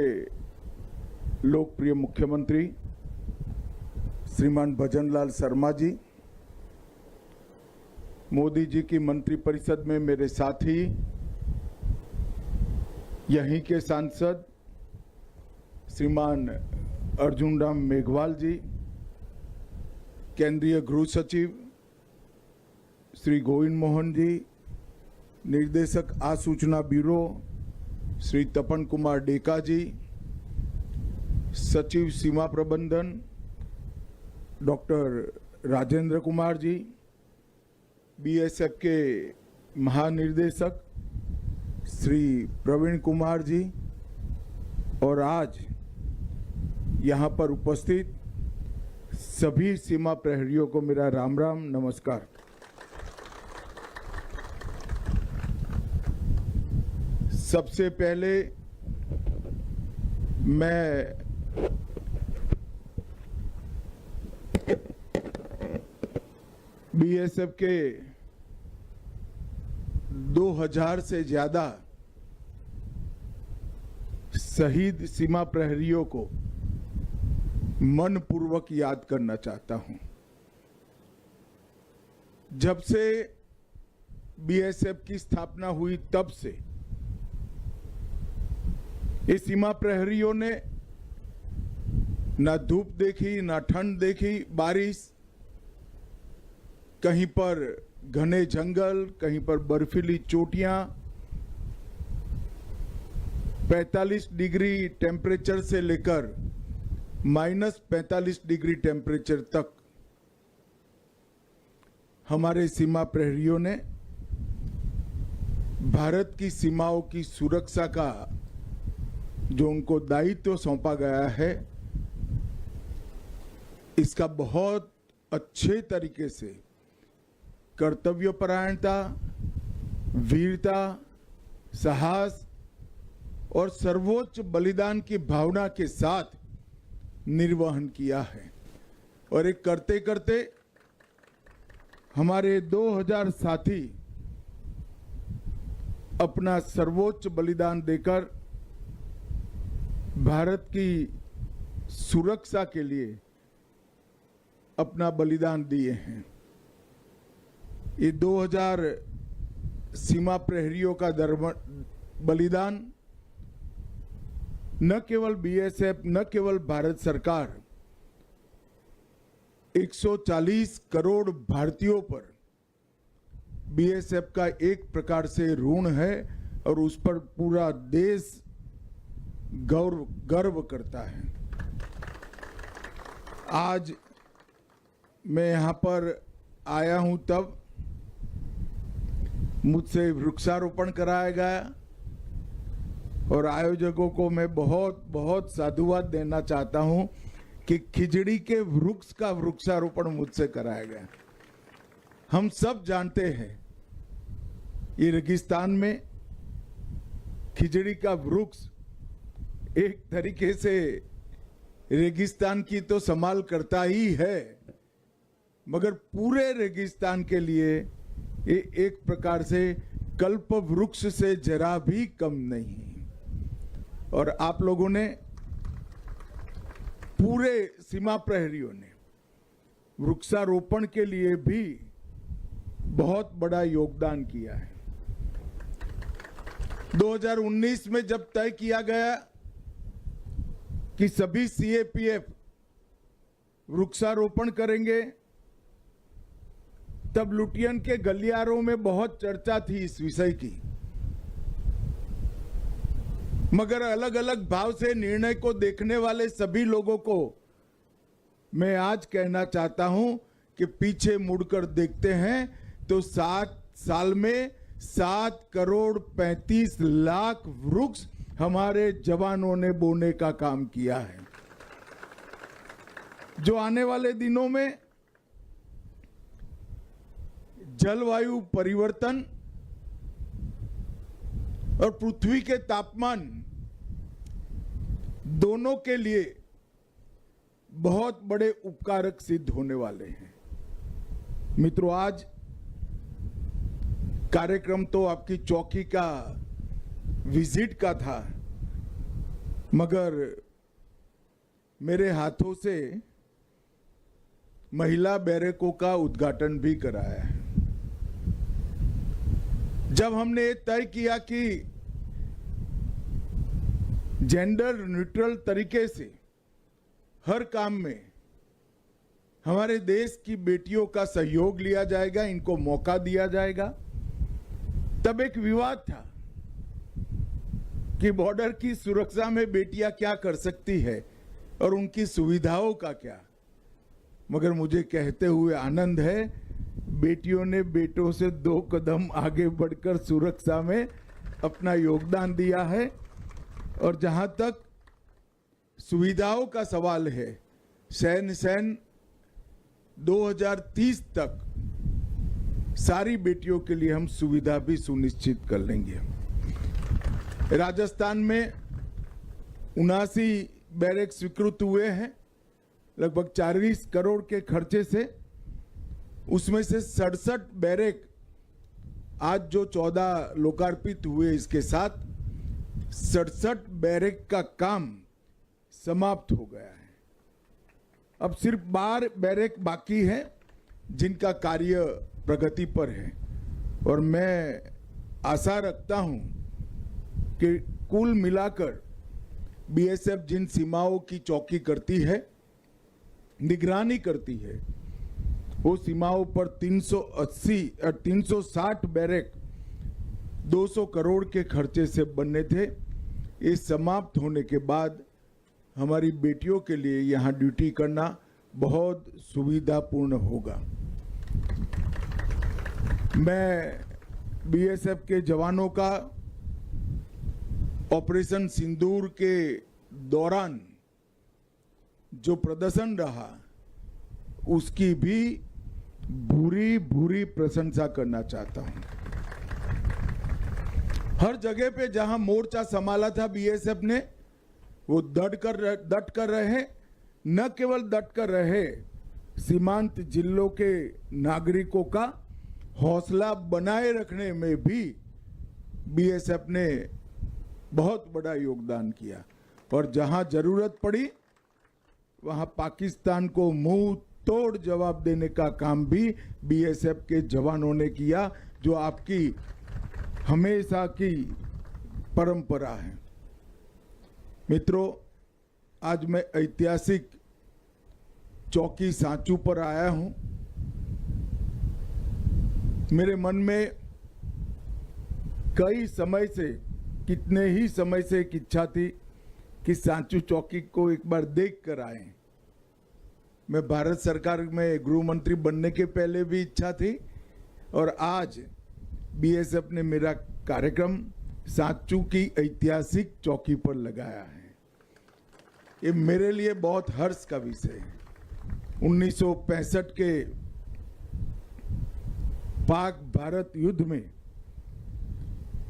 लोकप्रिय मुख्यमंत्री श्रीमान भजनलाल शर्मा जी, मोदी जी की मंत्रिपरिषद में मेरे साथी, यहीं के सांसद श्रीमान अर्जुन राम मेघवाल जी, केंद्रीय गृह सचिव श्री गोविंद मोहन जी, निर्देशक आसूचना ब्यूरो श्री तपन कुमार डेका जी, सचिव सीमा प्रबंधन डॉक्टर राजेंद्र कुमार जी, बीएसएफ के महानिर्देशक श्री प्रवीण कुमार जी और आज यहाँ पर उपस्थित सभी सीमा प्रहरियों को मेरा राम राम नमस्कार। सबसे पहले मैं बीएसएफ के 2000 से ज्यादा शहीद सीमा प्रहरियों को मनपूर्वक याद करना चाहता हूं। जब से बीएसएफ की स्थापना हुई तब से ये सीमा प्रहरियों ने ना धूप देखी, ना ठंड देखी, बारिश, कहीं पर घने जंगल, कहीं पर बर्फीली चोटियां, 45 डिग्री टेम्परेचर से लेकर -45 डिग्री टेम्परेचर तक हमारे सीमा प्रहरियों ने भारत की सीमाओं की सुरक्षा का जो उनको दायित्व सौंपा गया है, इसका बहुत अच्छे तरीके से कर्तव्यपरायणता, वीरता, साहस और सर्वोच्च बलिदान की भावना के साथ निर्वहन किया है। और एक करते करते हमारे 2000 साथी अपना सर्वोच्च बलिदान देकर भारत की सुरक्षा के लिए अपना बलिदान दिए हैं। ये 2000 सीमा प्रहरियों का बलिदान न केवल बीएसएफ, न केवल भारत सरकार, 140 करोड़ भारतीयों पर बीएसएफ का एक प्रकार से ऋण है और उस पर पूरा देश गर्व करता है। आज मैं यहाँ पर आया हूँ तब मुझसे वृक्षारोपण कराया गया और आयोजकों को मैं बहुत बहुत साधुवाद देना चाहता हूँ कि खिजड़ी के वृक्ष का वृक्षारोपण मुझसे कराया गया। हम सब जानते हैं ये रेगिस्तान में खिजड़ी का वृक्ष एक तरीके से रेगिस्तान की तो संभाल करता ही है, मगर पूरे रेगिस्तान के लिए ये एक प्रकार से कल्प वृक्ष से जरा भी कम नहीं। और आप लोगों ने, पूरे सीमा प्रहरियों ने वृक्षारोपण के लिए भी बहुत बड़ा योगदान किया है। 2019 में जब तय किया गया कि सभी सीएपीएफ वृक्षारोपण करेंगे, तब लुटियन के गलियारों में बहुत चर्चा थी इस विषय की, मगर अलग अलग भाव से निर्णय को देखने वाले सभी लोगों को मैं आज कहना चाहता हूं कि पीछे मुड़कर देखते हैं तो 7 साल में 7,35,00,000 वृक्ष हमारे जवानों ने बोने का काम किया है। जो आने वाले दिनों में जलवायु परिवर्तन और पृथ्वी के तापमान दोनों के लिए बहुत बड़े उपकारक सिद्ध होने वाले हैं। मित्रों, आज कार्यक्रम तो आपकी चौकी का विजिट का था, मगर मेरे हाथों से महिला बैरकों का उद्घाटन भी कराया है। जब हमने तय किया कि जेंडर न्यूट्रल तरीके से हर काम में हमारे देश की बेटियों का सहयोग लिया जाएगा, इनको मौका दिया जाएगा, तब एक विवाद था कि बॉर्डर की सुरक्षा में बेटियां क्या कर सकती है और उनकी सुविधाओं का क्या। मगर मुझे कहते हुए आनंद है, बेटियों ने बेटों से 2 कदम आगे बढ़कर सुरक्षा में अपना योगदान दिया है। और जहां तक सुविधाओं का सवाल है, सैन्य 2030 तक सारी बेटियों के लिए हम सुविधा भी सुनिश्चित कर लेंगे। राजस्थान में 79 बैरक स्वीकृत हुए हैं लगभग 40 करोड़ के खर्चे से। उसमें से 67 बैरक आज जो 14 लोकार्पित हुए, इसके साथ 67 बैरक का काम समाप्त हो गया है। अब सिर्फ 12 बैरक बाकी है जिनका कार्य प्रगति पर है। और मैं आशा रखता हूं कि कुल मिलाकर बीएसएफ जिन सीमाओं की चौकी करती है, निगरानी करती है, वो सीमाओं पर 360 बैरक 200 करोड़ के खर्चे से बनने थे। ये समाप्त होने के बाद हमारी बेटियों के लिए यहाँ ड्यूटी करना बहुत सुविधापूर्ण होगा। मैं बीएसएफ के जवानों का ऑपरेशन सिंदूर के दौरान जो प्रदर्शन रहा, उसकी भी भूरी प्रशंसा करना चाहता हूं। हर जगह पे जहां मोर्चा संभाला था बीएसएफ ने, वो डट कर रहे, न केवल डट कर रहे, सीमांत जिलों के नागरिकों का हौसला बनाए रखने में भी बीएसएफ ने बहुत बड़ा योगदान किया। और जहां जरूरत पड़ी वहां पाकिस्तान को मुंह तोड़ जवाब देने का काम भी बीएसएफ के जवानों ने किया, जो आपकी हमेशा की परंपरा है। मित्रों, आज मैं ऐतिहासिक चौकी सांचू पर आया हूं। मेरे मन में कई समय से, कितने ही समय से एक इच्छा थी कि सांचू चौकी को एक बार देख कर आए। मैं भारत सरकार में गृह मंत्री बनने के पहले भी इच्छा थी और आज बीएसएफ ने मेरा कार्यक्रम सांचू की ऐतिहासिक चौकी पर लगाया है। ये मेरे लिए बहुत हर्ष का विषय है। 1965 के पाक भारत युद्ध में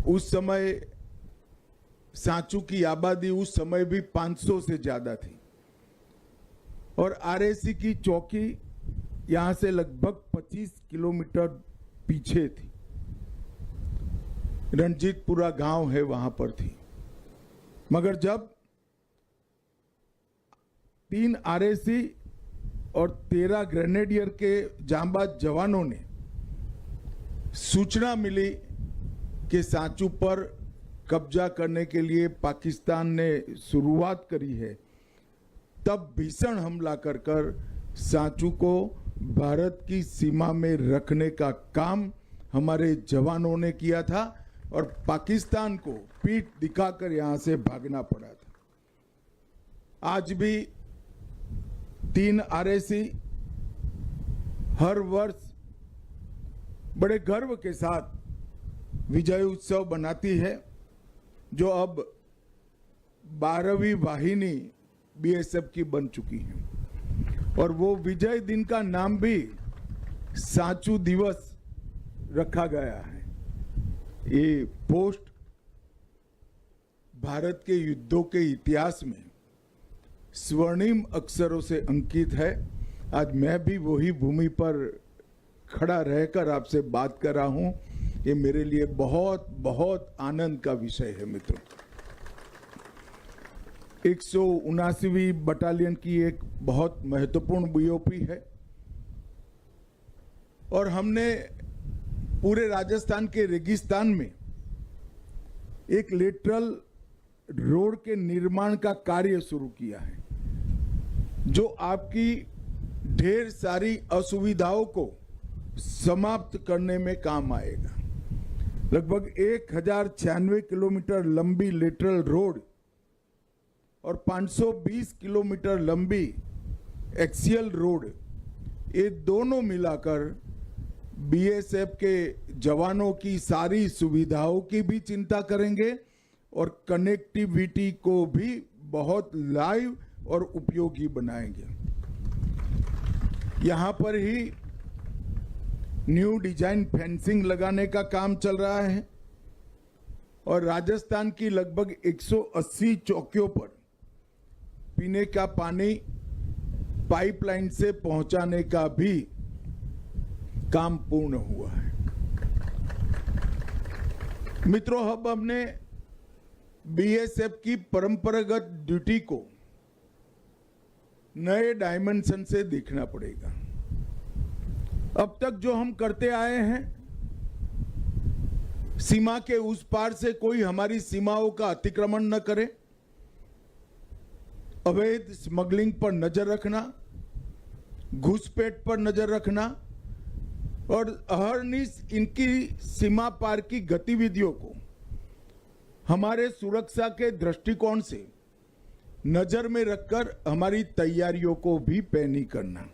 उस समय सांचू की आबादी उस समय भी 500 से ज्यादा थी और आरएसी की चौकी यहां से लगभग 25 किलोमीटर पीछे थी। रणजीतपुरा गांव है वहां पर थी। मगर जब 3 आरएसी और 13 ग्रेनेडियर के जांबाज जवानों ने सूचना मिली कि सांचू पर कब्जा करने के लिए पाकिस्तान ने शुरुआत करी है, तब भीषण हमला कर सांचू को भारत की सीमा में रखने का काम हमारे जवानों ने किया था और पाकिस्तान को पीठ दिखाकर यहां से भागना पड़ा था। आज भी 3 आरएसी हर वर्ष बड़े गर्व के साथ विजय उत्सव बनाती है, जो अब 12वीं वाहिनी बीएसएफ की बन चुकी है और वो विजय दिन का नाम भी सांचू दिवस रखा गया है। ये पोस्ट भारत के युद्धों के इतिहास में स्वर्णिम अक्षरों से अंकित है। आज मैं भी वही भूमि पर खड़ा रहकर आपसे बात कर रहा हूं। ये मेरे लिए बहुत बहुत आनंद का विषय है। मित्रों, 179वीं बटालियन की एक बहुत महत्वपूर्ण बीओपी है और हमने पूरे राजस्थान के रेगिस्तान में एक लेटरल रोड के निर्माण का कार्य शुरू किया है, जो आपकी ढेर सारी असुविधाओं को समाप्त करने में काम आएगा। लगभग 1096 किलोमीटर लंबी लेटरल रोड और 520 किलोमीटर लंबी एक्सियल रोड, ये दोनों मिलाकर बीएसएफ के जवानों की सारी सुविधाओं की भी चिंता करेंगे और कनेक्टिविटी को भी बहुत लाइव और उपयोगी बनाएंगे। यहां पर ही न्यू डिजाइन फेंसिंग लगाने का काम चल रहा है और राजस्थान की लगभग 180 चौकियों पर पीने का पानी पाइपलाइन से पहुंचाने का भी काम पूर्ण हुआ है। मित्रों, अब हमने बीएसएफ की परंपरागत ड्यूटी को नए डायमेंशन से देखना पड़ेगा। अब तक जो हम करते आए हैं, सीमा के उस पार से कोई हमारी सीमाओं का अतिक्रमण न करे, अवैध स्मगलिंग पर नजर रखना, घुसपैठ पर नजर रखना और अहरनिश इनकी सीमा पार की गतिविधियों को हमारे सुरक्षा के दृष्टिकोण से नजर में रखकर हमारी तैयारियों को भी पैनी करना।